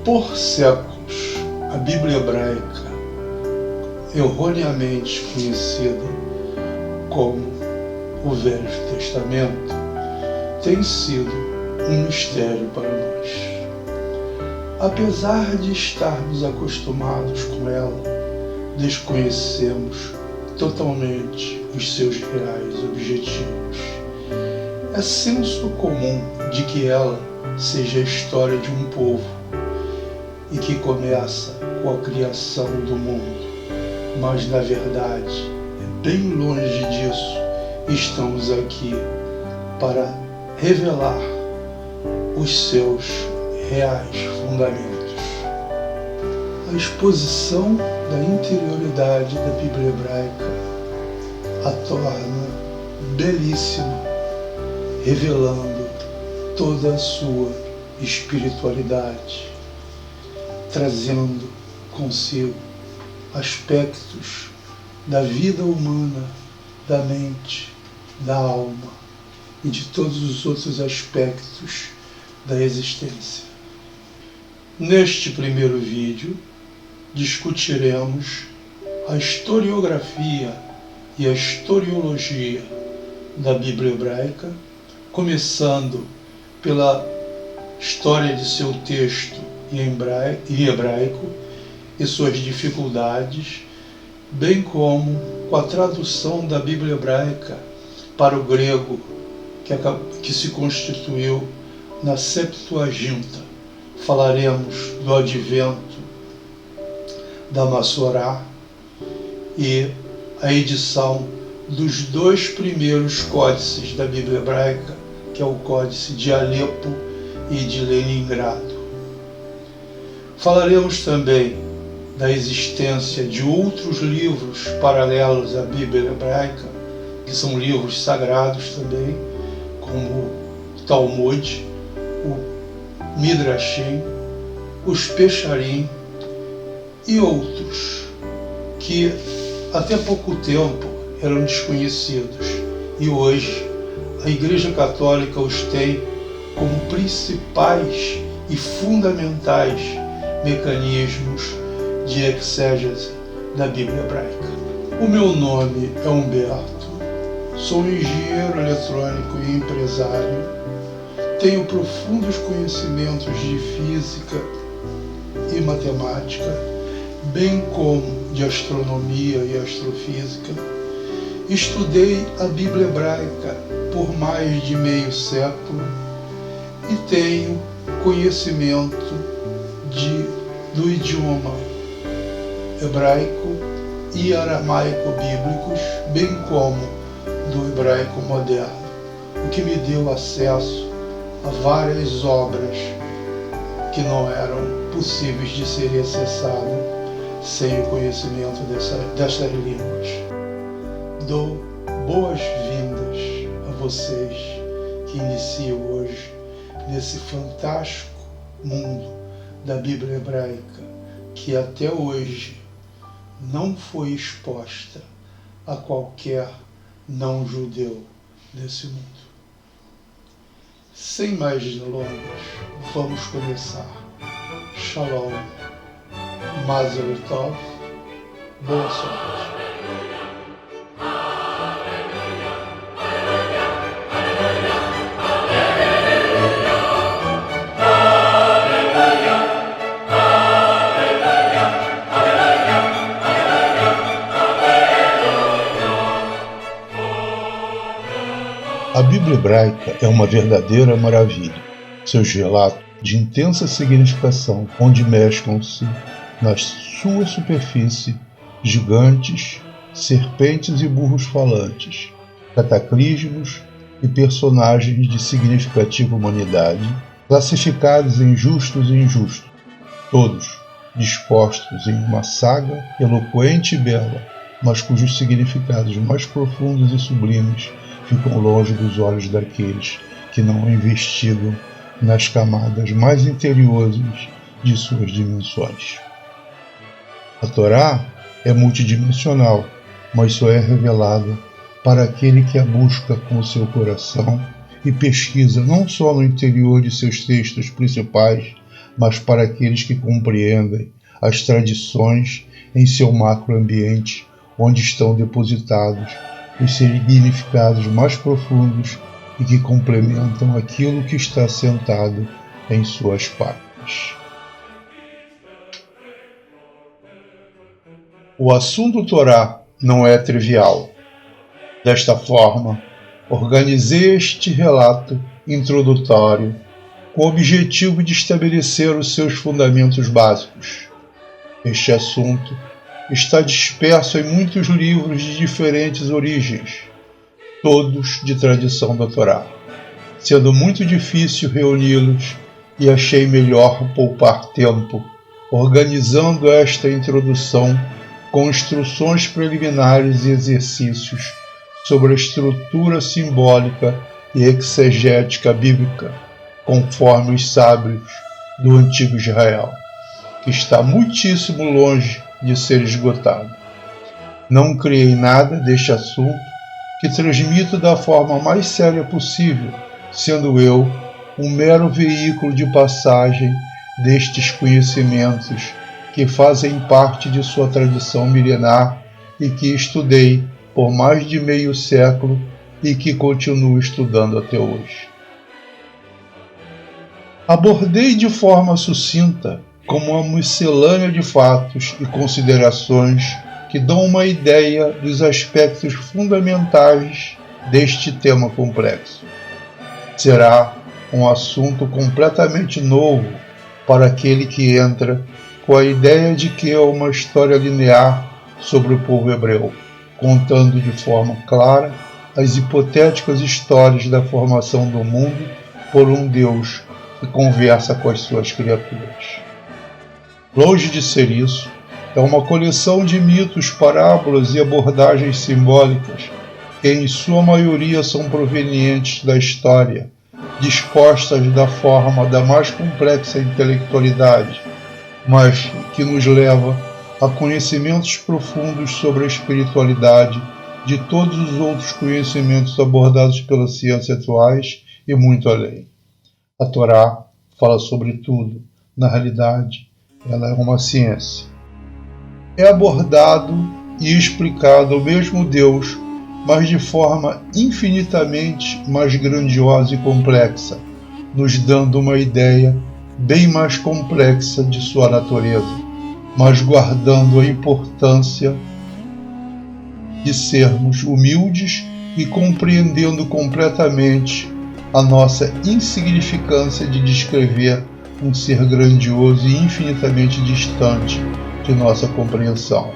Por séculos, a Bíblia hebraica, erroneamente conhecida como o Velho Testamento, tem sido um mistério para nós. Apesar de estarmos acostumados com ela, desconhecemos totalmente os seus reais objetivos. É senso comum de que ela seja a história de um povo e que começa com a criação do mundo, mas na verdade é bem longe disso. Estamos aqui para revelar os seus reais fundamentos. A exposição da interioridade da Bíblia hebraica a torna belíssima, revelando toda a sua espiritualidade, trazendo consigo aspectos da vida humana, da mente, da alma e de todos os outros aspectos da existência. Neste primeiro vídeo, discutiremos a historiografia e a historiologia da Bíblia hebraica, começando pela história de seu texto em hebraico e suas dificuldades, bem como com a tradução da Bíblia hebraica para o grego que se constituiu na Septuaginta. Falaremos do advento da Massorá e a edição dos dois primeiros códices da Bíblia hebraica, que é o Códice de Alepo e de Leningrado. Falaremos também da existência de outros livros paralelos à Bíblia hebraica, que são livros sagrados também, como o Talmud, o Midrashim, os Pesharim e outros que até pouco tempo eram desconhecidos e hoje a Igreja Católica os tem como principais e fundamentais mecanismos de exégese da Bíblia hebraica. O meu nome é Humberto, sou engenheiro eletrônico e empresário, tenho profundos conhecimentos de física e matemática, bem como de astronomia e astrofísica. Estudei a Bíblia hebraica por mais de meio século e tenho conhecimento do idioma hebraico e aramaico bíblicos, bem como do hebraico moderno, o que me deu acesso a várias obras que não eram possíveis de serem acessadas sem o conhecimento dessas línguas. Dou boas-vindas a vocês que iniciam hoje nesse fantástico mundo da Bíblia hebraica, que até hoje não foi exposta a qualquer não-judeu desse mundo. Sem mais delongas, vamos começar. Shalom, Mazel Tov, boa sorte. A Bíblia hebraica é uma verdadeira maravilha. Seus relatos de intensa significação, onde mesclam-se na sua superfície gigantes, serpentes e burros falantes, cataclismos e personagens de significativa humanidade, classificados em justos e injustos, todos dispostos em uma saga eloquente e bela, mas cujos significados mais profundos e sublimes ficam longe dos olhos daqueles que não investigam nas camadas mais interiores de suas dimensões. A Torá é multidimensional, mas só é revelada para aquele que a busca com o seu coração e pesquisa não só no interior de seus textos principais, mas para aqueles que compreendem as tradições em seu macroambiente, onde estão depositados os significados mais profundos e que complementam aquilo que está assentado em suas partes. O assunto Torá não é trivial. Desta forma, organizei este relato introdutório com o objetivo de estabelecer os seus fundamentos básicos. Este assunto está disperso em muitos livros de diferentes origens, todos de tradição da Torá, sendo muito difícil reuni-los e achei melhor poupar tempo, organizando esta introdução com instruções preliminares e exercícios sobre a estrutura simbólica e exegética bíblica, conforme os sábios do antigo Israel, que está muitíssimo longe de ser esgotado. Não criei nada deste assunto que transmito da forma mais séria possível, sendo eu um mero veículo de passagem destes conhecimentos que fazem parte de sua tradição milenar e que estudei por mais de meio século e que continuo estudando até hoje. Abordei de forma sucinta, como uma miscelânea de fatos e considerações que dão uma ideia dos aspectos fundamentais deste tema complexo. Será um assunto completamente novo para aquele que entra com a ideia de que é uma história linear sobre o povo hebreu, contando de forma clara as hipotéticas histórias da formação do mundo por um Deus que conversa com as suas criaturas. Longe de ser isso, é uma coleção de mitos, parábolas e abordagens simbólicas que em sua maioria são provenientes da história, dispostas da forma da mais complexa intelectualidade, mas que nos leva a conhecimentos profundos sobre a espiritualidade de todos os outros conhecimentos abordados pelas ciências atuais e muito além. A Torá fala sobre tudo. Na realidade, ela é uma ciência. É abordado e explicado o mesmo Deus, mas de forma infinitamente mais grandiosa e complexa, nos dando uma ideia bem mais complexa de sua natureza, mas guardando a importância de sermos humildes e compreendendo completamente a nossa insignificância de descrever um ser grandioso e infinitamente distante de nossa compreensão,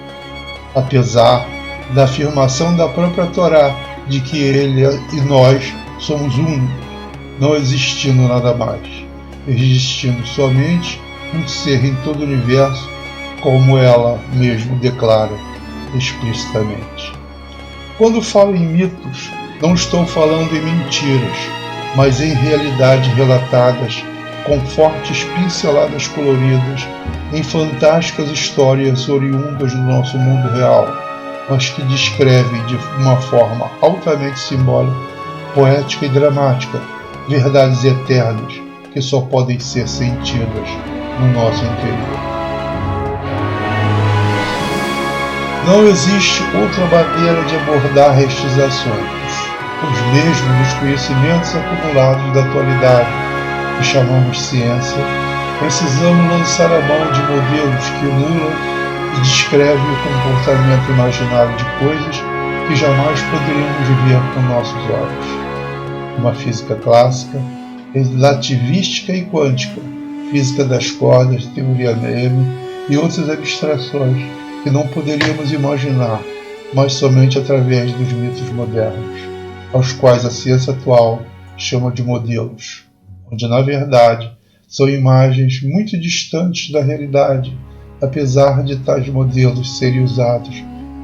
apesar da afirmação da própria Torá de que ele e nós somos únicos, não existindo nada mais, existindo somente um ser em todo o universo, como ela mesmo declara explicitamente. Quando falo em mitos, não estou falando em mentiras, mas em realidades relatadas com fortes pinceladas coloridas em fantásticas histórias oriundas do nosso mundo real, mas que descrevem de uma forma altamente simbólica, poética e dramática verdades eternas que só podem ser sentidas no nosso interior. Não existe outra maneira de abordar estes assuntos, pois mesmo nos conhecimentos acumulados da atualidade, que chamamos ciência, precisamos lançar a mão de modelos que emulam e descrevem o comportamento imaginário de coisas que jamais poderíamos ver com nossos olhos. Uma física clássica, relativística e quântica, física das cordas, teoria NEM e outras abstrações que não poderíamos imaginar, mas somente através dos mitos modernos, aos quais a ciência atual chama de modelos, onde na verdade são imagens muito distantes da realidade, apesar de tais modelos serem usados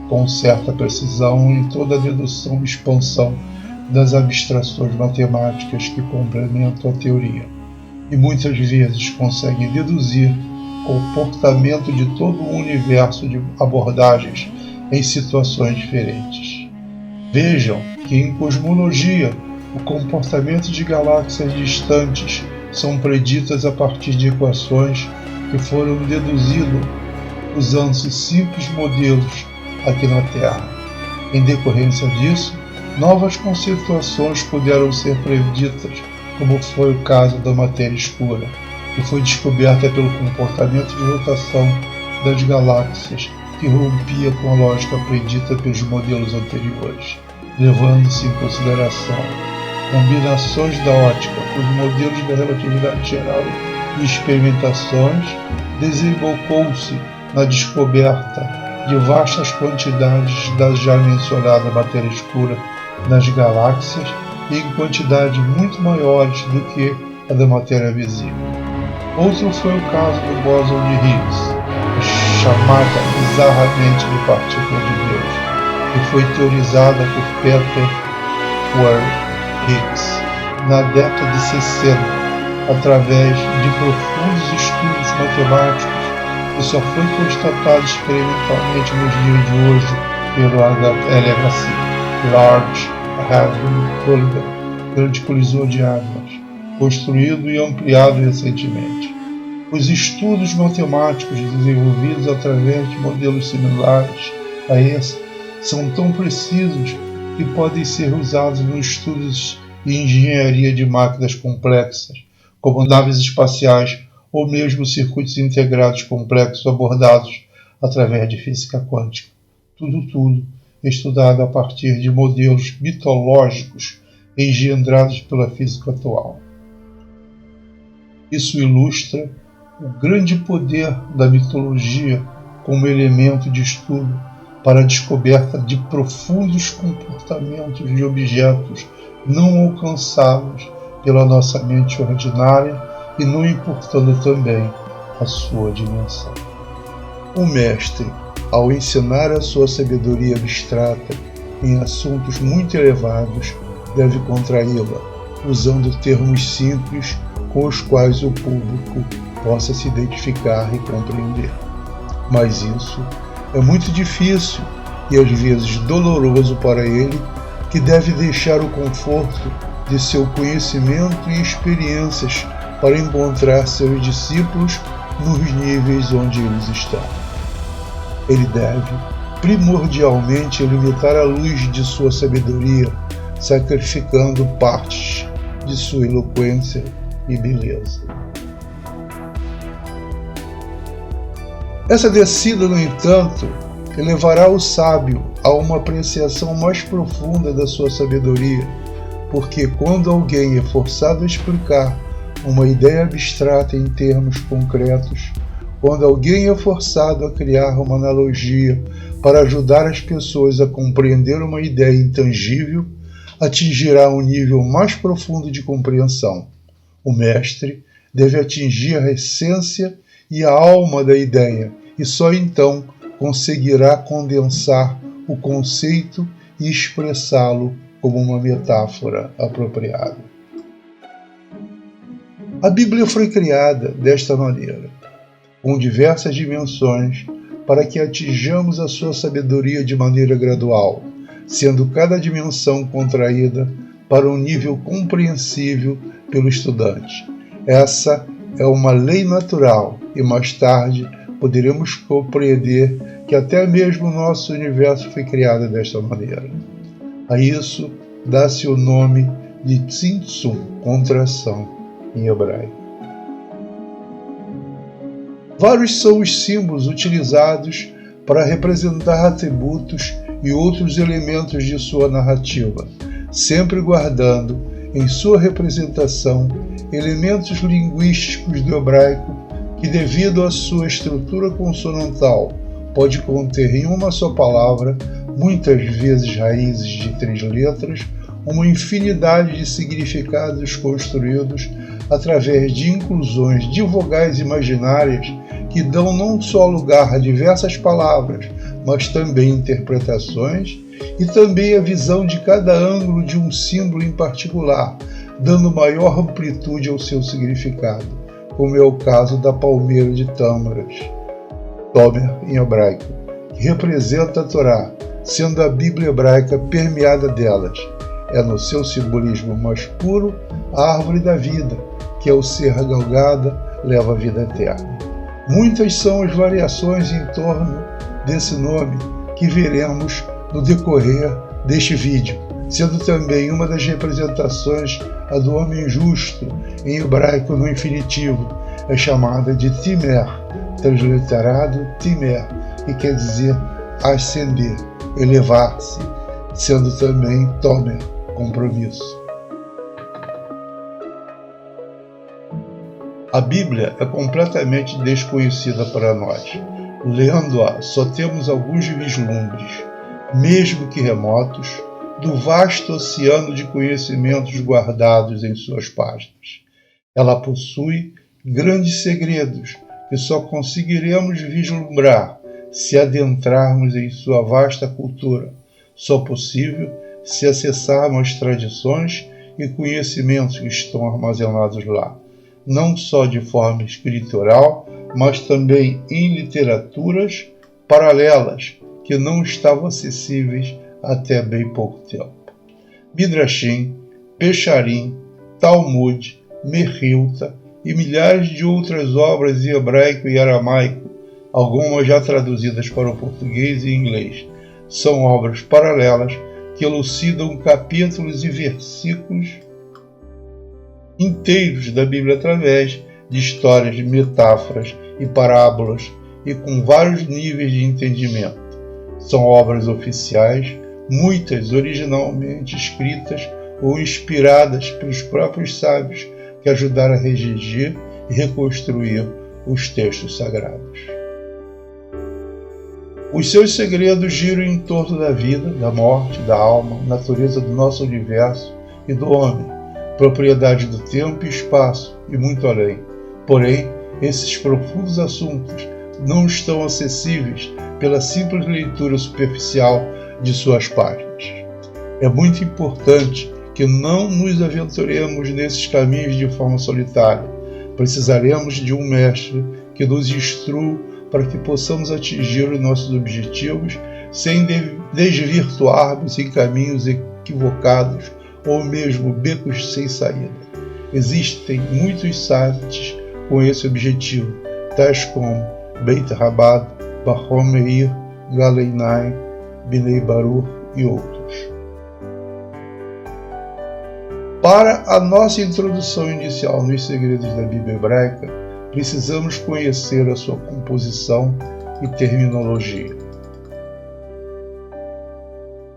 com certa precisão em toda a dedução e expansão das abstrações matemáticas que complementam a teoria, e muitas vezes conseguem deduzir o comportamento de todo um universo de abordagens em situações diferentes. Vejam que em cosmologia o comportamento de galáxias distantes são preditas a partir de equações que foram deduzidas usando-se simples modelos aqui na Terra. Em decorrência disso, novas conceituações puderam ser preditas, como foi o caso da matéria escura, que foi descoberta pelo comportamento de rotação das galáxias, que rompia com a lógica predita pelos modelos anteriores, levando-se em consideração combinações da ótica, os modelos da relatividade geral e experimentações, desembocou-se na descoberta de vastas quantidades da já mencionada matéria escura nas galáxias e em quantidades muito maiores do que a da matéria visível. Outro foi o caso do bóson de Higgs, chamada bizarramente de partícula de Deus, que foi teorizada por Peter Ward Higgs na década de 60, através de profundos estudos matemáticos que só foi constatado experimentalmente nos dias de hoje pelo LHC, Large Hadron Collider, grande colisor de átomos, construído e ampliado recentemente. Os estudos matemáticos desenvolvidos através de modelos similares a esse são tão precisos que podem ser usados nos estudos de engenharia de máquinas complexas, como naves espaciais ou mesmo circuitos integrados complexos abordados através de física quântica. Tudo estudado a partir de modelos mitológicos engendrados pela física atual. Isso ilustra o grande poder da mitologia como elemento de estudo para a descoberta de profundos comportamentos de objetos não alcançáveis pela nossa mente ordinária e não importando também a sua dimensão. O mestre, ao ensinar a sua sabedoria abstrata em assuntos muito elevados, deve contraí-la, usando termos simples com os quais o público possa se identificar e compreender. Mas isso é muito difícil e às vezes doloroso para ele, que deve deixar o conforto de seu conhecimento e experiências para encontrar seus discípulos nos níveis onde eles estão. Ele deve, primordialmente, limitar a luz de sua sabedoria, sacrificando partes de sua eloquência e beleza. Essa descida, no entanto, levará o sábio a uma apreciação mais profunda da sua sabedoria, porque quando alguém é forçado a explicar uma ideia abstrata em termos concretos, quando alguém é forçado a criar uma analogia para ajudar as pessoas a compreender uma ideia intangível, atingirá um nível mais profundo de compreensão. O mestre deve atingir a essência e a alma da ideia, e só então conseguirá condensar o conceito e expressá-lo como uma metáfora apropriada. A Bíblia foi criada desta maneira, com diversas dimensões, para que atinjamos a sua sabedoria de maneira gradual, sendo cada dimensão contraída para um nível compreensível pelo estudante. Essa é uma lei natural e mais tarde poderemos compreender que até mesmo o nosso universo foi criado desta maneira. A isso dá-se o nome de Tzimtzum, contração em hebraico. Vários são os símbolos utilizados para representar atributos e outros elementos de sua narrativa, sempre guardando em sua representação elementos linguísticos do hebraico que, devido à sua estrutura consonantal, pode conter em uma só palavra, muitas vezes raízes de 3 letras, uma infinidade de significados construídos através de inclusões de vogais imaginárias que dão não só lugar a diversas palavras, mas também interpretações e também a visão de cada ângulo de um símbolo em particular, dando maior amplitude ao seu significado, como é o caso da palmeira de tâmaras, Tomer em hebraico, que representa a Torá, sendo a Bíblia hebraica permeada delas. É no seu simbolismo mais puro a árvore da vida, que ao ser galgada leva a vida eterna. Muitas são as variações em torno desse nome que veremos no decorrer deste vídeo, sendo também uma das representações a do homem justo, em hebraico no infinitivo, é chamada de Timer, transliterado Timer, que quer dizer ascender, elevar-se, sendo também Tomer, compromisso. A Bíblia é completamente desconhecida para nós. Lendo-a, só temos alguns vislumbres, mesmo que remotos, do vasto oceano de conhecimentos guardados em suas páginas. Ela possui grandes segredos que só conseguiremos vislumbrar se adentrarmos em sua vasta cultura, só possível se acessarmos as tradições e conhecimentos que estão armazenados lá, não só de forma escritural, mas também em literaturas paralelas que não estavam acessíveis até bem pouco tempo. Midrashim, Pesharim, Talmud, Mechilta e milhares de outras obras em hebraico e aramaico, algumas já traduzidas para o português e inglês, são obras paralelas que elucidam capítulos e versículos inteiros da Bíblia através de histórias, metáforas e parábolas e com vários níveis de entendimento. São obras oficiais, muitas originalmente escritas ou inspiradas pelos próprios sábios que ajudaram a redigir e reconstruir os textos sagrados. Os seus segredos giram em torno da vida, da morte, da alma, natureza do nosso universo e do homem, propriedade do tempo e espaço e muito além. Porém, esses profundos assuntos não estão acessíveis pela simples leitura superficial de suas páginas. É muito importante que não nos aventuremos nesses caminhos de forma solitária. Precisaremos de um mestre que nos instrua para que possamos atingir os nossos objetivos sem desvirtuarmos em caminhos equivocados ou mesmo becos sem saída. Existem muitos sites com esse objetivo, tais como Beit Rabad, Bachom Meir, Galeinai, Bnei Baruch e outros. Para a nossa introdução inicial nos segredos da Bíblia hebraica, precisamos conhecer a sua composição e terminologia.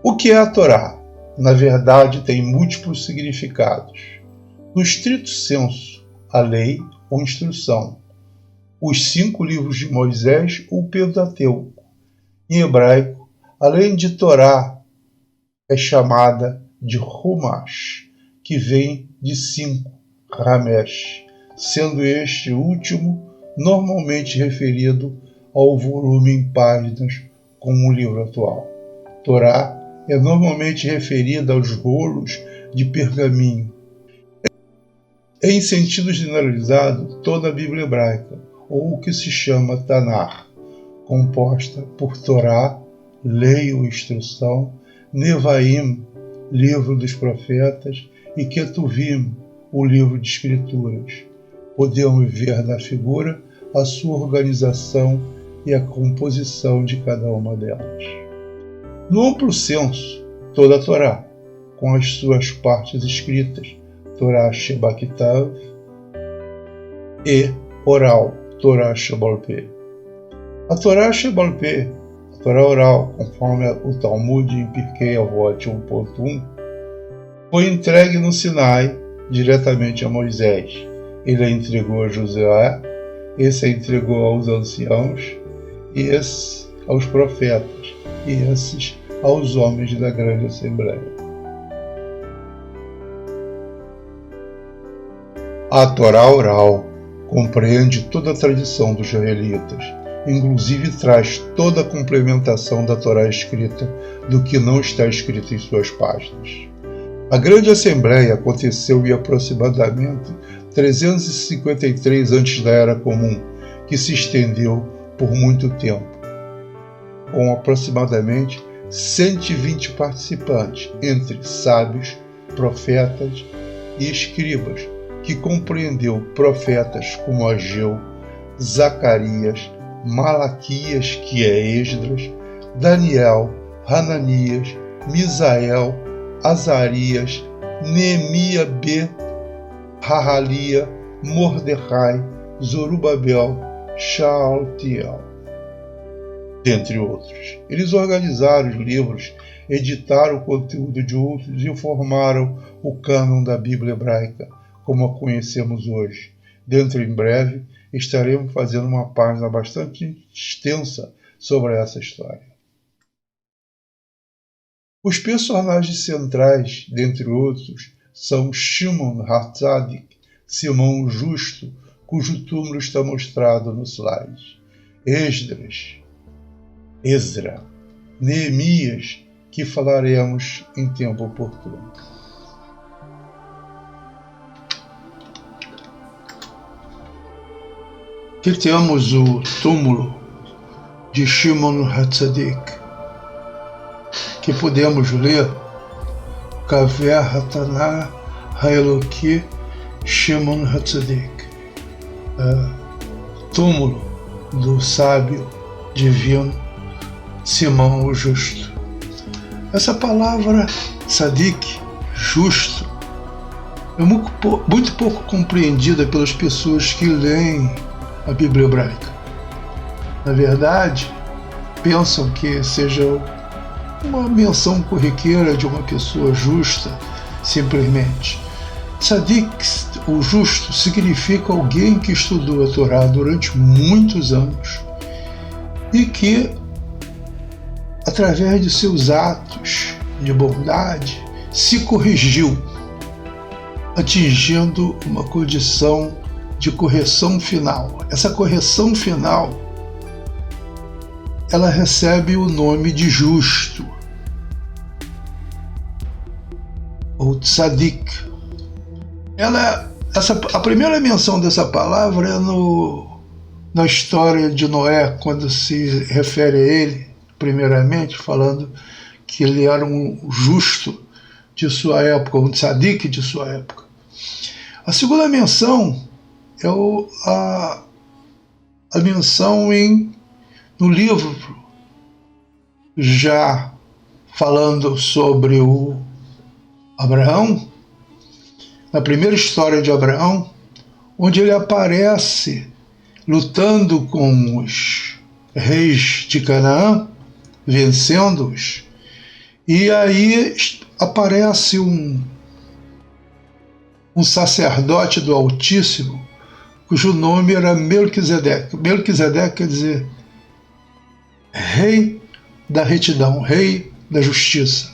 O que é a Torá? Na verdade, tem múltiplos significados. No estrito senso, a lei ou instrução, os 5 livros de Moisés ou Pentateuco. Em hebraico, além de Torá, é chamada de Humash, que vem de 5, Ramesh, sendo este último normalmente referido ao volume em páginas como o livro atual. Torá é normalmente referida aos rolos de pergaminho. Em sentido generalizado, toda a Bíblia hebraica, ou o que se chama Tanar, composta por Torá, lei ou instrução, Nevaim, livro dos profetas, e Ketuvim, o livro de escrituras. Podemos ver na figura a sua organização e a composição de cada uma delas. No amplo senso, toda a Torá, com as suas partes escritas, Torá Shebakitav, e oral, Torá Shebalpé. A Torá Shebalpé, a Torá oral, conforme o Talmud em Pirkei Avot 1.1, Foi entregue no Sinai diretamente a Moisés. Ele a entregou a Josué, esse a entregou aos anciãos, e esse aos profetas, e esses aos homens da grande assembleia. A Torá oral compreende toda a tradição dos israelitas, inclusive traz toda a complementação da Torá escrita do que não está escrito em suas páginas. A grande assembleia aconteceu em aproximadamente 353 antes da Era Comum, que se estendeu por muito tempo, com aproximadamente 120 participantes, entre sábios, profetas e escribas, que compreendeu profetas como Ageu, Zacarias, Malaquias, que é Esdras, Daniel, Hananias, Misael, Azarias, Neemia B, Rahalia, Mordecai, Zorobabel, Shealtiel, dentre outros. Eles organizaram os livros, editaram o conteúdo de outros e formaram o cânon da Bíblia hebraica, como a conhecemos hoje. Dentro em breve, estaremos fazendo uma página bastante extensa sobre essa história. Os personagens centrais, dentre outros, são Shimon HaTzadik, Simão o Justo, cujo túmulo está mostrado no slide, Esdras, Ezra, Neemias, que falaremos em tempo oportuno. Aqui temos o túmulo de Shimon HaTzadik, que podemos ler Kaver Hatanah Haeloki Shimon HaTzadik, túmulo do sábio divino Simão o Justo. Essa palavra Tzadik, justo, é muito pouco compreendida pelas pessoas que leem a Bíblia hebraica. Na verdade, pensam que seja uma menção corriqueira de uma pessoa justa, simplesmente. Tzadik, o justo, significa alguém que estudou a Torá durante muitos anos e que, através de seus atos de bondade, se corrigiu, atingindo uma condição de correção final. Essa correção final, ela recebe o nome de justo, ou tzadik. A primeira menção dessa palavra é na história de Noé, quando se refere a ele, primeiramente, falando que ele era um justo de sua época, um tzadik de sua época. A segunda menção é a menção no livro, já falando sobre o Abraão, na primeira história de Abraão, onde ele aparece lutando com os reis de Canaã, vencendo-os, e aí aparece um sacerdote do Altíssimo, cujo nome era Melquisedeque. Melquisedeque quer dizer rei da retidão, rei da justiça.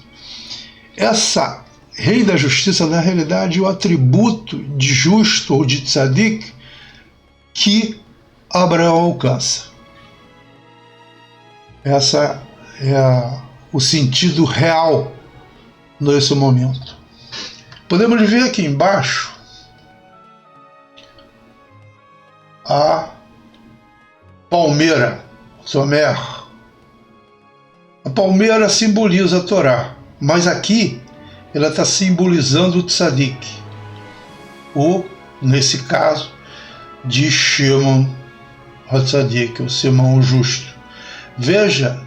Essa rei da justiça, na realidade, é o atributo de justo ou de tzadik que Abraão alcança. Essa é o sentido real nesse momento. Podemos ver aqui embaixo a palmeira, Somer. A palmeira simboliza a Torá, mas aqui ela está simbolizando o tzadik, ou, nesse caso, de Shimon HaTzadik, o Simão o Justo. Veja,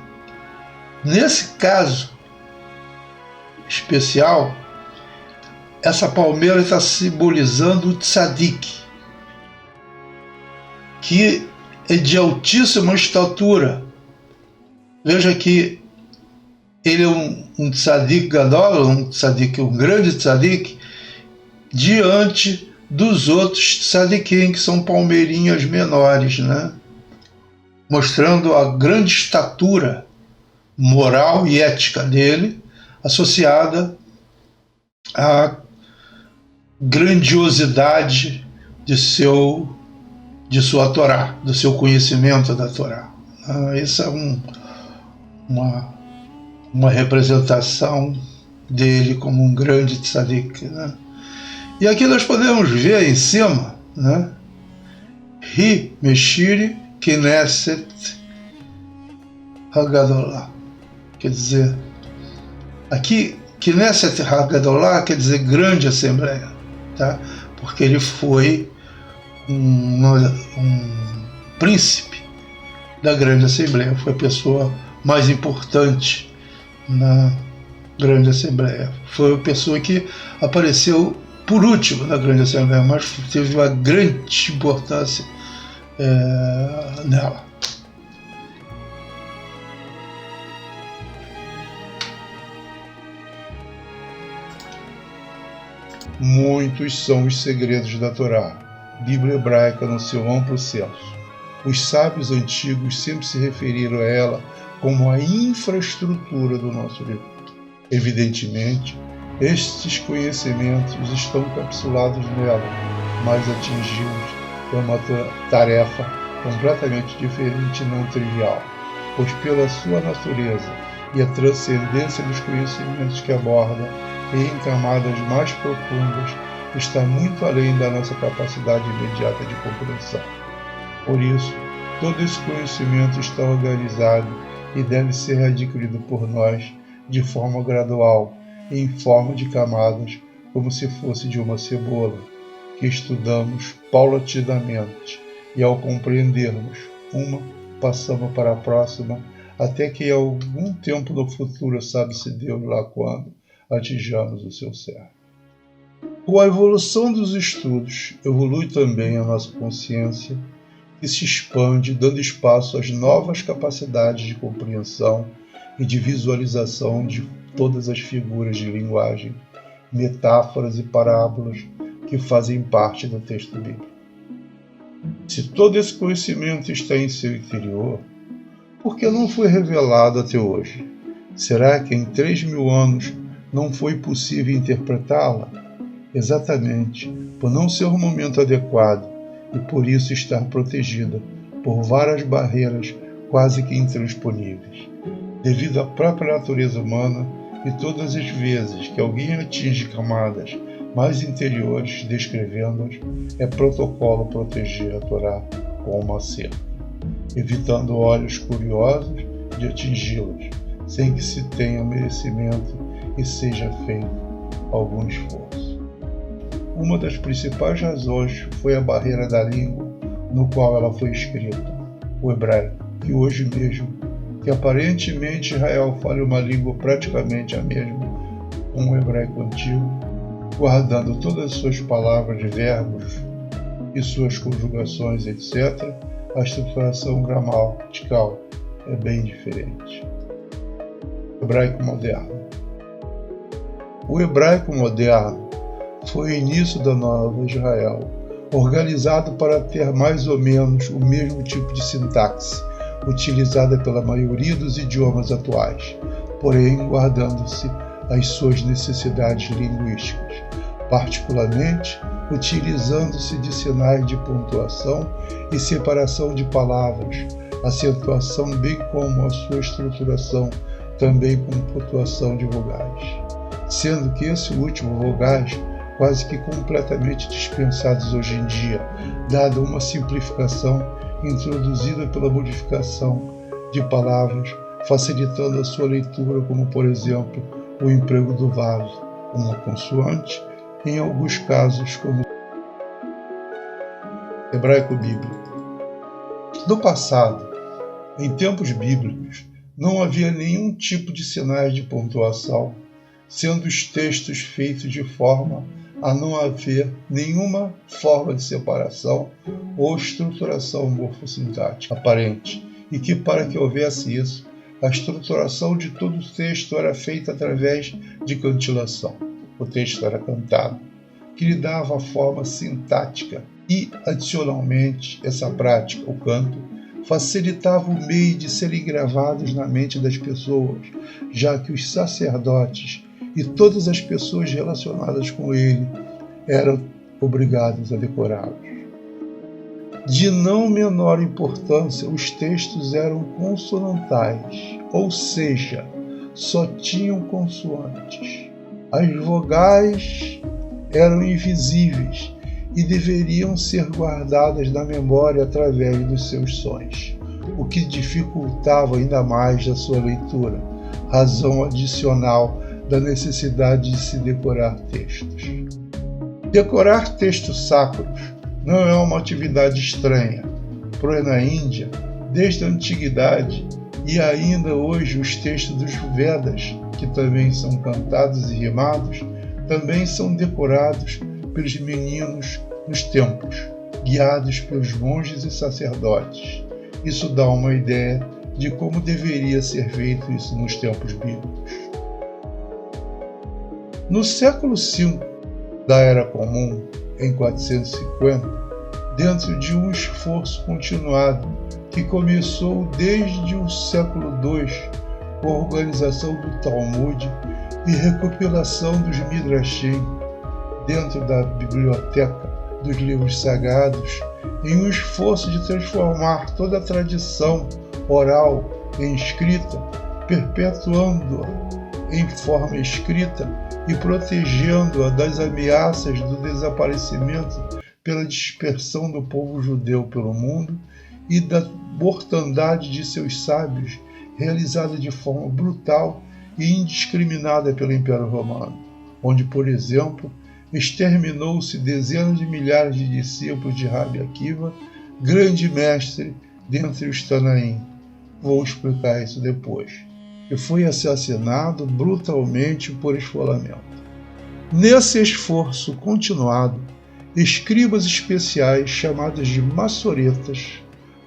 nesse caso especial, essa palmeira está simbolizando o tzadik, que é de altíssima estatura. Veja que ele é um tzadik gadol, um grande tzadik, diante dos outros tzadikim, que são palmeirinhas menores, né? Mostrando a grande estatura moral e ética dele, associada à grandiosidade de sua Torá, do seu conhecimento da Torá. Isso é uma representação dele como um grande tzadik, né? E aqui nós podemos ver em cima, né? Hi Meshiri Knesset Hagadolah. Quer dizer, aqui Knesset Hagadolah quer dizer grande assembleia, tá? Porque ele foi um príncipe da grande assembleia, foi a pessoa mais importante na grande assembleia, foi a pessoa que apareceu por último na grande assembleia, mas teve uma grande importância nela. Muitos são os segredos da Torá, Bíblia hebraica no seu amplo senso. Os sábios antigos sempre se referiram a ela como a infraestrutura do nosso livro. Evidentemente, estes conhecimentos estão capsulados nela, mas atingi-los é uma tarefa completamente diferente e não trivial, pois pela sua natureza e a transcendência dos conhecimentos que aborda em camadas mais profundas está muito além da nossa capacidade imediata de compreensão. Por isso, todo esse conhecimento está organizado e deve ser adquirido por nós de forma gradual, em forma de camadas, como se fosse de uma cebola, que estudamos paulatinamente, e ao compreendermos uma, passamos para a próxima, até que em algum tempo no futuro, sabe-se Deus lá quando, atinjamos o seu cerne. Com a evolução dos estudos, evolui também a nossa consciência, que se expande, dando espaço às novas capacidades de compreensão e de visualização de todas as figuras de linguagem, metáforas e parábolas que fazem parte do texto bíblico. Se todo esse conhecimento está em seu interior, por que não foi revelado até hoje? Será que em 3.000 anos não foi possível interpretá-la? Exatamente, por não ser o momento adequado e por isso estar protegida por várias barreiras quase que intransponíveis, devido à própria natureza humana, e todas as vezes que alguém atinge camadas mais interiores descrevendo-as, é protocolo proteger a Torá com uma cerca, evitando olhos curiosos de atingi-las, sem que se tenha merecimento e seja feito algum esforço. Uma das principais razões foi a barreira da língua no qual ela foi escrita, o hebraico, que hoje mesmo, que aparentemente Israel fala uma língua praticamente a mesma com o hebraico antigo, guardando todas as suas palavras de verbos e suas conjugações, etc., a estruturação gramatical é bem diferente. Hebraico moderno. O hebraico moderno foi o início da nova Israel, organizado para ter mais ou menos o mesmo tipo de sintaxe utilizada pela maioria dos idiomas atuais, porém guardando-se as suas necessidades linguísticas, particularmente utilizando-se de sinais de pontuação e separação de palavras, acentuação bem como a sua estruturação, também com pontuação de vogais, sendo que esse último vogais quase que completamente dispensados hoje em dia, dada uma simplificação introduzida pela modificação de palavras, facilitando a sua leitura, como por exemplo o emprego do vaso como consoante, em alguns casos como hebraico bíblico. No passado, em tempos bíblicos, não havia nenhum tipo de sinais de pontuação, sendo os textos feitos de forma a não haver nenhuma forma de separação ou estruturação morfossintática aparente, e que para que houvesse isso, A estruturação de todo o texto era feita através de cantilação. O texto era cantado, que lhe dava a forma sintática e, adicionalmente, essa prática, o canto, facilitava o meio de serem gravados na mente das pessoas, já que os sacerdotes e todas as pessoas relacionadas com ele eram obrigados a decorá-los. De não menor importância, os textos eram consonantais, ou seja, só tinham consoantes. As vogais eram invisíveis e deveriam ser guardadas na memória através dos seus sons, o que dificultava ainda mais a sua leitura, razão adicional da necessidade de se decorar textos. Decorar textos sacros não é uma atividade estranha, pois na Índia, desde a antiguidade e ainda hoje os textos dos Vedas, que também são cantados e rimados, também são decorados pelos meninos nos templos, guiados pelos monges e sacerdotes. Isso dá uma ideia de como deveria ser feito isso nos tempos bíblicos. No século V da Era Comum, em 450, dentro de um esforço continuado que começou desde o século II com a organização do Talmud e recopilação dos Midrashim dentro da biblioteca dos livros sagrados, em um esforço de transformar toda a tradição oral em escrita, perpetuando-a em forma escrita e protegendo-a das ameaças do desaparecimento pela dispersão do povo judeu pelo mundo e da mortandade de seus sábios, realizada de forma brutal e indiscriminada pelo Império Romano, onde, por exemplo, exterminou-se dezenas de milhares de discípulos de Rabi Akiva, grande mestre dentre os Tanaim. Vou explicar isso depois. E foi assassinado brutalmente por esfolamento. Nesse esforço continuado, escribas especiais chamados de massoretas,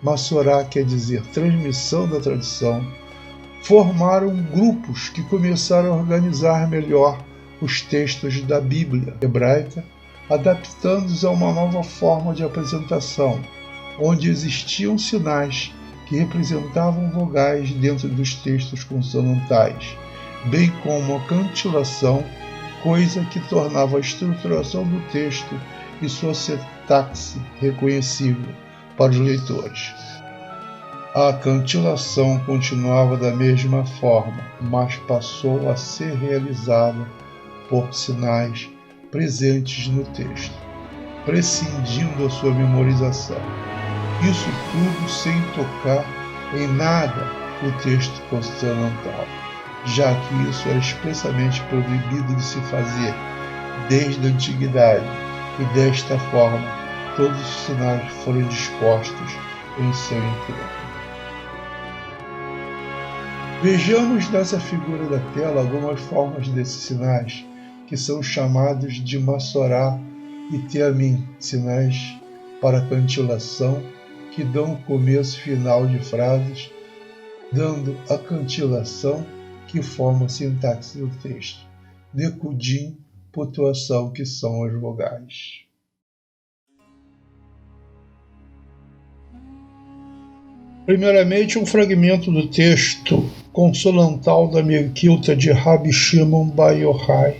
massorá quer dizer transmissão da tradição, formaram grupos que começaram a organizar melhor os textos da Bíblia hebraica, adaptando-os a uma nova forma de apresentação, onde existiam sinais que representavam vogais dentro dos textos consonantais, bem como a cantilação, coisa que tornava a estruturação do texto e sua sintaxe reconhecível para os leitores. A cantilação continuava da mesma forma, mas passou a ser realizada por sinais presentes no texto, prescindindo da sua memorização. Isso tudo sem tocar em nada o texto consonantal, já que isso era expressamente proibido de se fazer desde a antiguidade, e desta forma todos os sinais foram dispostos em seu entorno. Vejamos nessa figura da tela algumas formas desses sinais, que são chamados de massorá e teamim, sinais para cantilação, que dão o começo e final de frases, dando a cantilação que forma a sintaxe do texto, nekudim, pontuação, que são as vogais. Primeiramente, um fragmento do texto consonantal da Mekilta de Rabi Shimon Bar Yochai.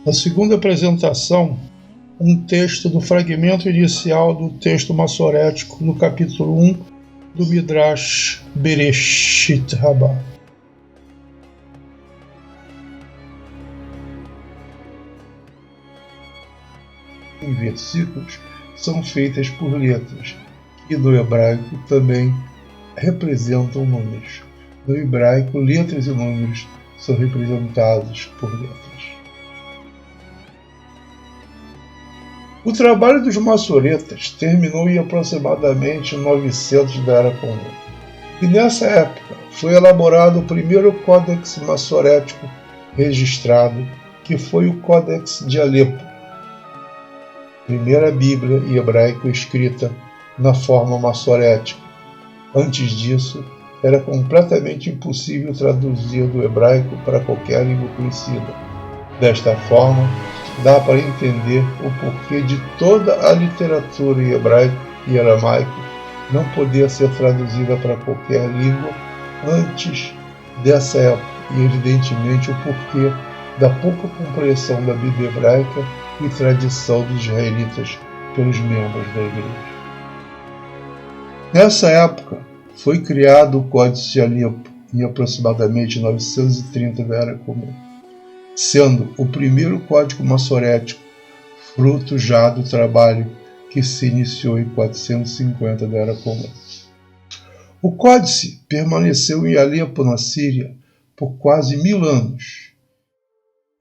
Na segunda apresentação, um texto do fragmento inicial do texto massorético no capítulo 1 do Midrash Bereshit Rabbah. Em versículos são feitas por letras, que no hebraico também representam números. No hebraico, letras e números são representados por letras. O trabalho dos massoretas terminou em aproximadamente 900 da Era Comum, e nessa época foi elaborado o primeiro códex massorético registrado, que foi o Códex de Alepo. primeira Bíblia em hebraico escrita na forma massorética. Antes disso, era completamente impossível traduzir do hebraico para qualquer língua conhecida. Desta forma, dá para entender o porquê de toda a literatura em hebraico e aramaico não poder ser traduzida para qualquer língua antes dessa época, e evidentemente o porquê da pouca compreensão da Bíblia hebraica e tradição dos israelitas pelos membros da igreja. Nessa época, foi criado o Códice de Alepo, em aproximadamente 930 da Era Comum, sendo o primeiro código massorético, fruto já do trabalho que se iniciou em 450 da Era Comum. O Códice permaneceu em Alepo, na Síria, por quase 1000 anos.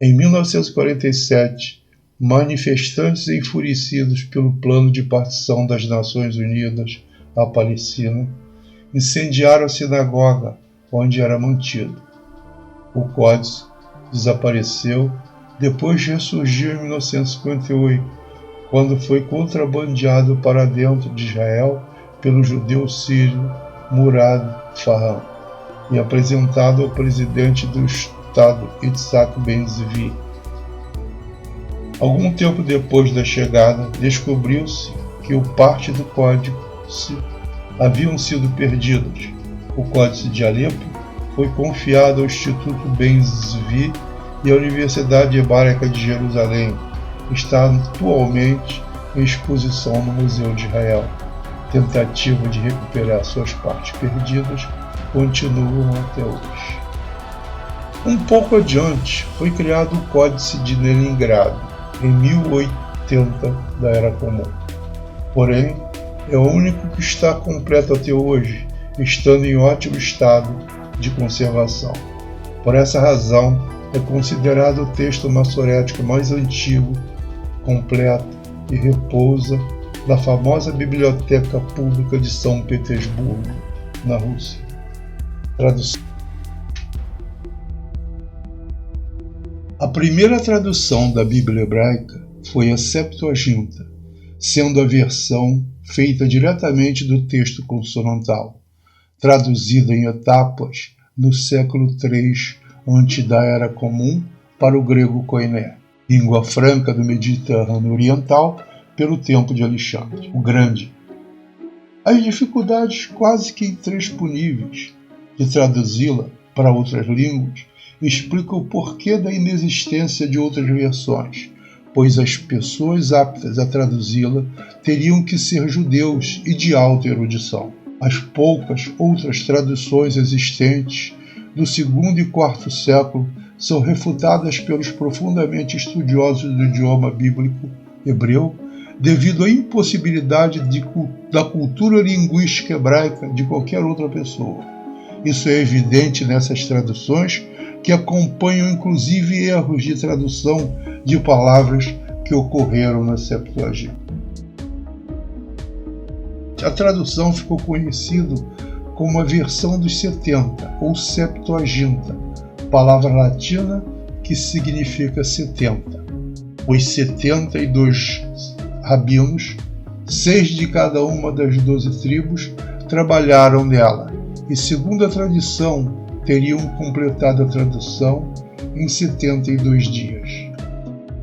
Em 1947, manifestantes enfurecidos pelo plano de partição das Nações Unidas à Palestina incendiaram a sinagoga onde era mantido. O Códice desapareceu depois de ressurgir em 1958, quando foi contrabandeado para dentro de Israel pelo judeu sírio Murad Farham e apresentado ao presidente do Estado Yitzhak Ben-Zvi. Algum tempo depois da chegada, descobriu-se que parte do Códice haviam sido perdidas. O Códice de Alepo foi confiado ao Instituto Ben-Zvi e à Universidade Hebraica de Jerusalém. Está atualmente em exposição no Museu de Israel. Tentativa de recuperar suas partes perdidas continuam até hoje. Um pouco adiante, foi criado o Códice de Leningrado, em 1080 da Era Comum. Porém, é o único que está completo até hoje, estando em ótimo estado de conservação. Por essa razão, é considerado o texto massorético mais antigo, completo e repousa na famosa Biblioteca Pública de São Petersburgo, na Rússia. Tradução. A primeira tradução da Bíblia hebraica foi a Septuaginta, sendo a versão feita diretamente do texto consonantal, traduzida em etapas no século III antes da Era Comum para o grego koiné, língua franca do Mediterrâneo Oriental, pelo tempo de Alexandre o Grande. As dificuldades quase que intransponíveis de traduzi-la para outras línguas explicam o porquê da inexistência de outras versões, pois as pessoas aptas a traduzi-la teriam que ser judeus e de alta erudição. As poucas outras traduções existentes do segundo e quarto século são refutadas pelos profundamente estudiosos do idioma bíblico hebreu devido à impossibilidade da cultura linguística hebraica de qualquer outra pessoa. Isso é evidente nessas traduções, que acompanham inclusive erros de tradução de palavras que ocorreram na Septuaginta. A tradução ficou conhecida como a versão dos 70, ou Septuaginta, palavra latina que significa 70. Os 72 rabinos, 6 de cada uma das 12 tribos, trabalharam nela, e segundo a tradição, teriam completado a tradução em 72 dias.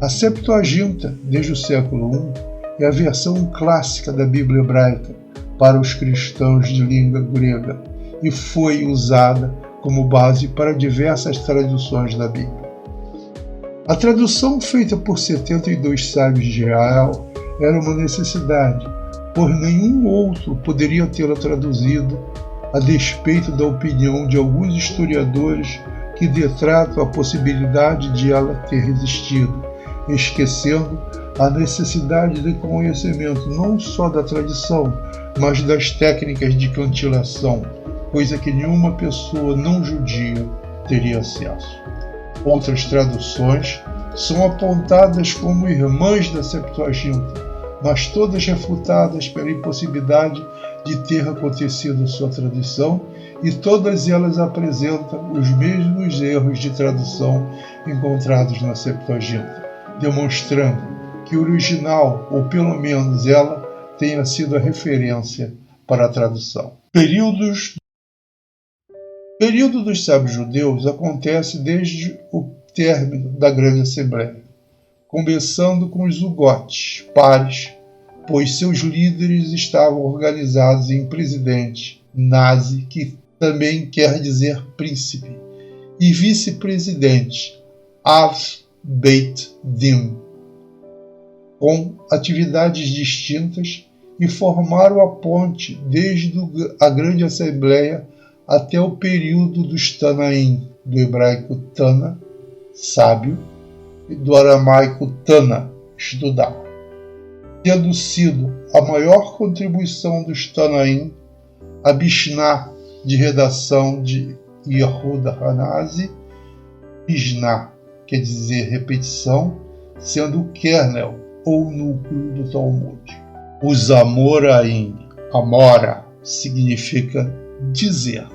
A Septuaginta, desde o século I, é a versão clássica da Bíblia hebraica para os cristãos de língua grega e foi usada como base para diversas traduções da Bíblia. A tradução feita por 72 sábios de Israel era uma necessidade, pois nenhum outro poderia tê-la traduzido, a despeito da opinião de alguns historiadores que detratam a possibilidade de ela ter resistido, esquecendo a necessidade de conhecimento não só da tradição, mas das técnicas de cantilação, coisa que nenhuma pessoa não judia teria acesso. Outras traduções são apontadas como irmãs da Septuaginta, mas todas refutadas pela impossibilidade de ter acontecido sua tradução, e todas elas apresentam os mesmos erros de tradução encontrados na Septuaginta, demonstrando que o original, ou pelo menos ela, tenha sido a referência para a tradução. Período dos sábios judeus acontece desde o término da Grande Assembleia, começando com os zugotes, pares, pois seus líderes estavam organizados em presidente, nazi, que também quer dizer príncipe, e vice-presidente, Av Beit Din, com atividades distintas, e formaram a ponte desde a Grande Assembleia até o período dos Tanaim, do hebraico Tana, sábio, e do aramaico Tana, estudar. Tendo sido a maior contribuição dos Tanaim, a Mishnah, de redação de Yehuda Hanazi, Mishnah quer dizer repetição, sendo o kernel ou núcleo do Talmud. Os Amoraim, Amora, significa dizer.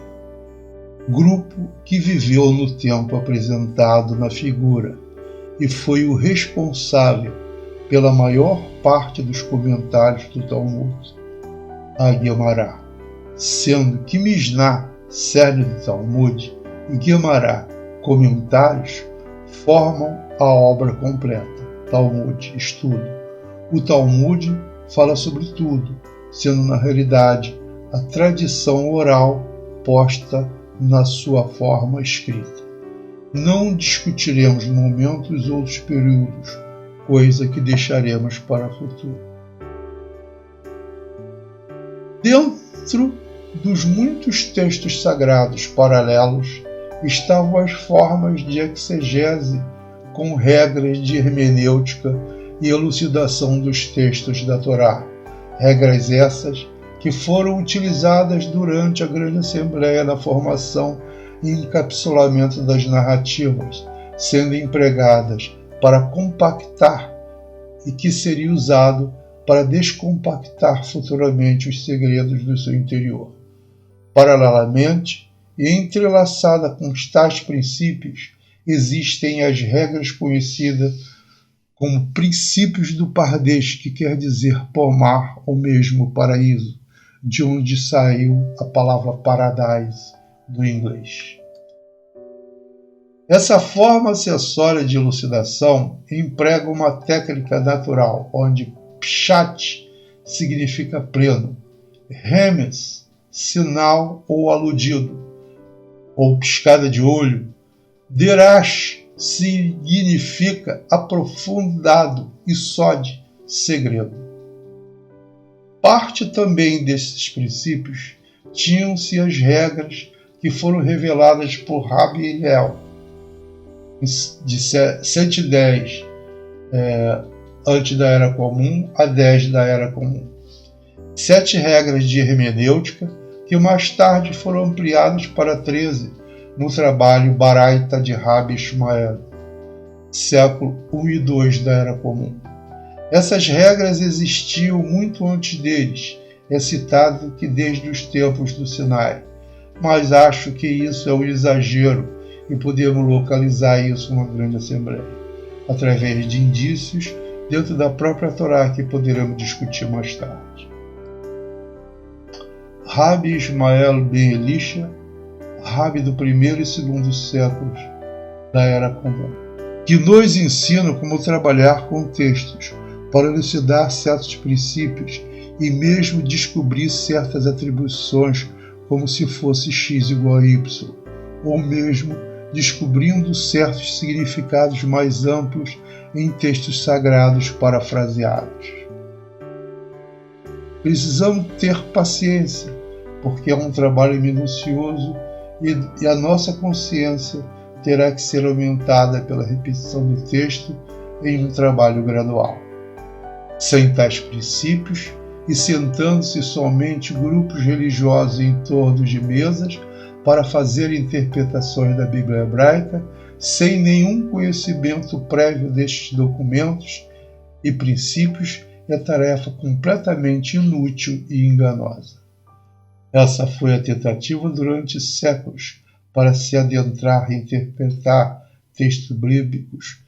Grupo que viveu no tempo apresentado na figura e foi o responsável pela maior parte dos comentários do Talmud, a Guemará, sendo que Mishnah, cerne do Talmud, e Guemará, comentários, formam a obra completa, Talmud, estudo. O Talmud fala sobre tudo, sendo na realidade a tradição oral posta na sua forma escrita. Não discutiremos no momento os outros períodos, coisa que deixaremos para o futuro. Dentro dos muitos textos sagrados paralelos estavam as formas de exegese com regras de hermenêutica e elucidação dos textos da Torá, regras essas que foram utilizadas durante a Grande Assembleia na formação e encapsulamento das narrativas, sendo empregadas para compactar e que seria usado para descompactar futuramente os segredos do seu interior. Paralelamente, e entrelaçada com tais princípios, existem as regras conhecidas como princípios do Pardesh, que quer dizer pomar ou mesmo paraíso, de onde saiu a palavra paradise do inglês. Essa forma acessória de elucidação emprega uma técnica natural, onde pshat significa pleno, remes, sinal ou aludido, ou piscada de olho, derash significa aprofundado e sod, segredo. Parte também desses princípios tinham-se as regras que foram reveladas por Rabi Hillel, de 110 antes da Era Comum a 10 da Era Comum. 7 regras de hermenêutica que mais tarde foram ampliadas para 13 no trabalho Baraita de Rabi Ishmael, século I e II da Era Comum. Essas regras existiam muito antes deles, é citado que desde os tempos do Sinai, mas acho que isso é um exagero e podemos localizar isso numa grande assembleia, através de indícios dentro da própria Torá que poderemos discutir mais tarde. Rabi Ismael ben Elisha, Rabi do primeiro e segundo séculos da Era Comum, que nos ensina como trabalhar com textos para elucidar certos princípios e mesmo descobrir certas atribuições como se fosse x igual a y, ou mesmo descobrindo certos significados mais amplos em textos sagrados parafraseados. Precisamos ter paciência, porque é um trabalho minucioso e a nossa consciência terá que ser aumentada pela repetição do texto em um trabalho gradual. Sem tais princípios, e sentando-se somente grupos religiosos em torno de mesas para fazer interpretações da Bíblia hebraica, sem nenhum conhecimento prévio destes documentos e princípios, é tarefa completamente inútil e enganosa. Essa foi a tentativa durante séculos para se adentrar e interpretar textos bíblicos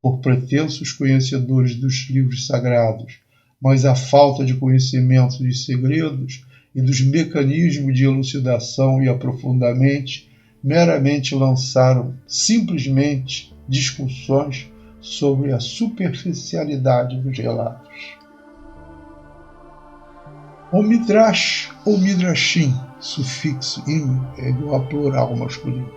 por pretensos conhecedores dos livros sagrados, mas a falta de conhecimento dos segredos e dos mecanismos de elucidação e aprofundamento meramente lançaram simplesmente discussões sobre a superficialidade dos relatos. O Midrash ou Midrashim, sufixo im é igual a plural masculino,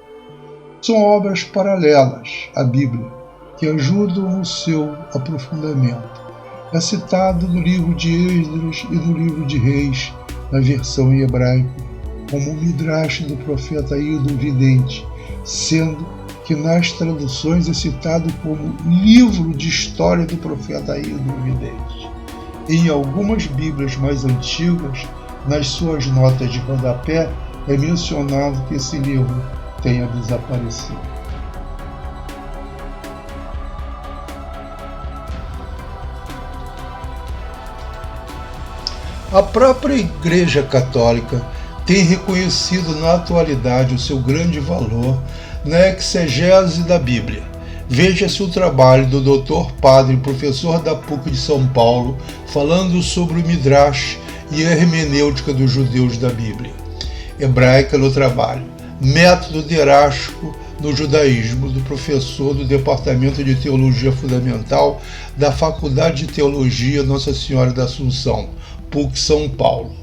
são obras paralelas à Bíblia que ajudam no seu aprofundamento. É citado no livro de Esdras e no livro de Reis, na versão em hebraico, como o Midrash do profeta Ido o Vidente, sendo que nas traduções é citado como livro de história do profeta Ido o Vidente. Em algumas Bíblias mais antigas, nas suas notas de rodapé, é mencionado que esse livro tenha desaparecido. A própria Igreja Católica tem reconhecido na atualidade o seu grande valor na exegese da Bíblia. Veja-se o trabalho do Dr. Padre, professor da PUC de São Paulo, falando sobre o Midrash e a hermenêutica dos judeus da Bíblia hebraica no trabalho. Método didático no judaísmo, do professor do Departamento de Teologia Fundamental da Faculdade de Teologia Nossa Senhora da Assunção, PUC São Paulo.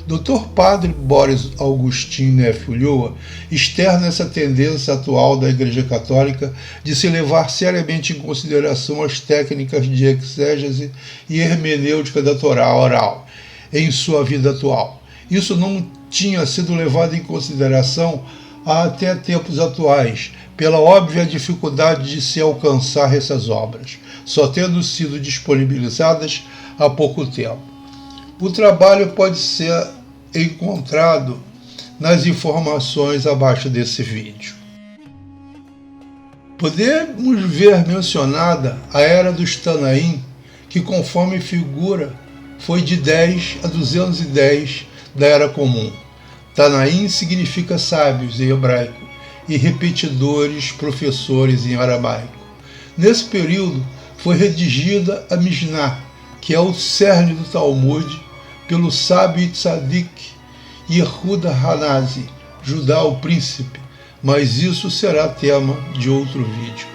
Dr. Padre Boris Augustin Neff Ulloa externa essa tendência atual da Igreja Católica de se levar seriamente em consideração as técnicas de exégese e hermenêutica da Torá oral em sua vida atual. Isso não tinha sido levado em consideração até tempos atuais, pela óbvia dificuldade de se alcançar essas obras, só tendo sido disponibilizadas há pouco tempo. O trabalho pode ser encontrado nas informações abaixo desse vídeo. Podemos ver mencionada a Era dos Tanaim, que conforme figura foi de 10 a 210 da Era Comum. Tanaim significa sábios em hebraico e repetidores, professores em aramaico. Nesse período foi redigida a Mishnah, que é o cerne do Talmud, pelo sábio Tzadik Yehuda Hanazi, Judá o Príncipe, mas isso será tema de outro vídeo.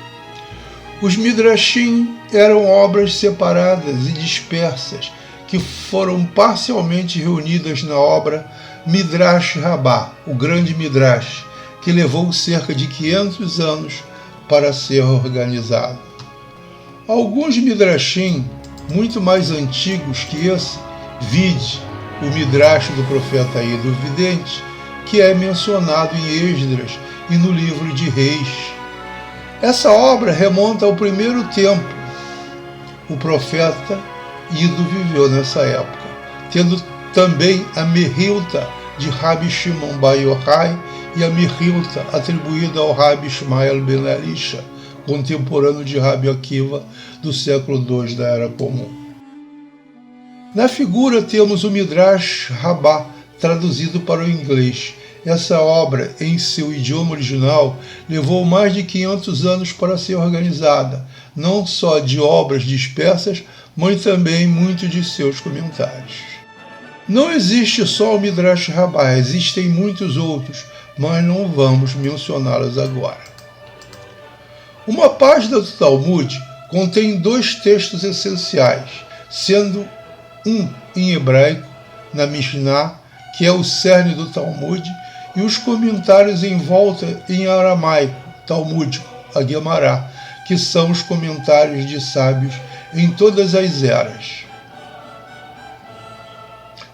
Os Midrashim eram obras separadas e dispersas que foram parcialmente reunidas na obra Midrash Rabbah, o Grande Midrash, que levou cerca de 500 anos para ser organizado. Alguns Midrashim, muito mais antigos que esse, vide o Midrash do profeta Ido o Vidente, que é mencionado em Esdras e no livro de Reis. Essa obra remonta ao primeiro templo. O profeta Ido viveu nessa época, tendo também a Mehilta de Rabi Shimon Bar Yochai e a Mehilta atribuída ao Rabi Ishmael ben Elisha, contemporâneo de Rabi Akiva do século II da Era Comum. Na figura temos o Midrash Rabbah, traduzido para o inglês. Essa obra, em seu idioma original, levou mais de 500 anos para ser organizada, não só de obras dispersas, mas também muitos de seus comentários. Não existe só o Midrash Rabbah, existem muitos outros, mas não vamos mencioná-los agora. Uma página do Talmud contém 2 textos essenciais, sendo um em hebraico, na Mishnah, que é o cerne do Talmud, e os comentários em volta em aramaico, talmúdico, a Guemará, que são os comentários de sábios em todas as eras.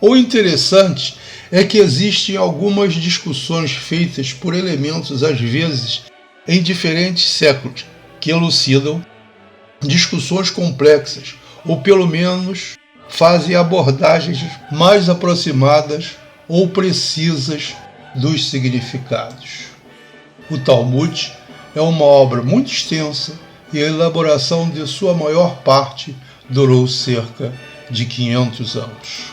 O interessante é que existem algumas discussões feitas por elementos, às vezes, em diferentes séculos, que elucidam discussões complexas, ou pelo menos fazem abordagens mais aproximadas ou precisas dos significados. O Talmud é uma obra muito extensa e a elaboração de sua maior parte durou cerca de 500 anos.